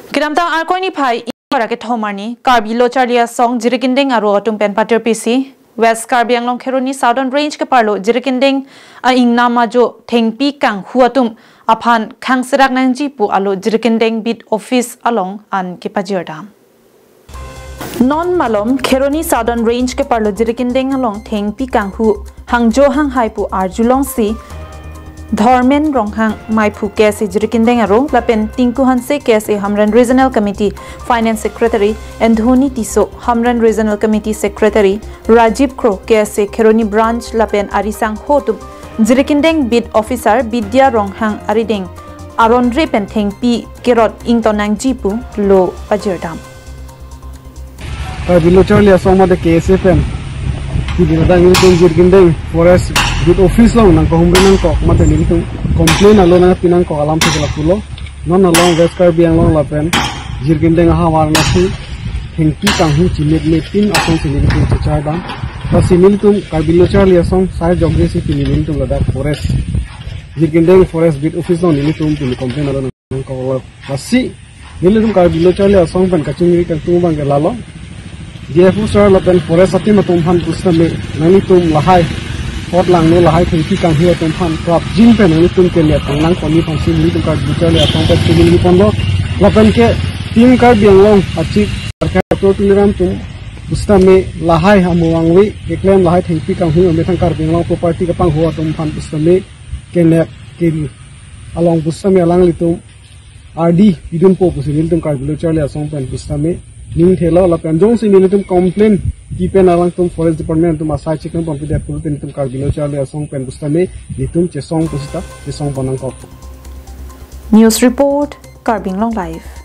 Kiramtang Arkoni Pai Parake Thomarni, Karbi Lochalia song Jirikindeng Aro atum pen pater PC, West Karbi Anglong Keroni Southern Range ke Parlo Jirikindeng ing nama jo Thengpi kanghu atum aphan kepakhangji pu alo Jirikindeng Beat Office along an kepakhangji. Non malom Keroni Southern Range ke Parlo Jirikindeng along Thengpi kanghu hangjo hang hai pu arjulong si Dharmen Ronghang Maipu KSA Jirikindeng Aro Lapen Tinku Hanse KSA Hamran Regional Committee Finance Secretary and Dhoni Tiso Hamran Regional Committee Secretary Rajiv Kro KSA Keroni Branch Lapen Arisang Hotup Jirikindeng Beat Officer Bidya Ronghang Arideng Arondre Pen Thengpi Kerot Ingtonang Jipu Lo Pajirdam Bilo Charlie Asoma de KSA Pen Jirikindeng Forest Beat Office long nang kohumbre nang kok mate nilitung complain alo na pinang ko alam se pulo non along West Karbi Anglong lapen Jirikindeng hawar nasi Thengpi kanghu chilet letin atom nilitung chachadam basi nilitung Bilo Charlie Asom sai jogre si nilitung lada forest Jirikindeng Forest Beat Office long nilitung pin complain alo nang ko basi nilitung Bilo Charlie Asom pen kachungri kantung bang lalo DFU sir lapen forest ati matum han pusame nilitung lahai Hot lang no lahai Thengpi kanghu atum phan krap jin pen nilitung ke le tanglang koni phansi nilitung Bilo Charlie Asom pen chili pondo lapen ke team Karbi Anglong achi sarkar to tuliram tum Pustame lahai hamuangwi eklem lahai Thengpi kanghu me thang Karbi Anglong property ka panghu atum phan pustame kenek kiri along pustame alang litum RD bidun po pusin tum Bilo Charlie Asom pen pustame ning thelo lapen jong sing nilitum complain kipen alang tum forest department tum asai chicken pompi dat pulutin tum Bilo Charlie Asom pen pustame litum chesong pusita chesong panang kok News Report Karbi Anglong Live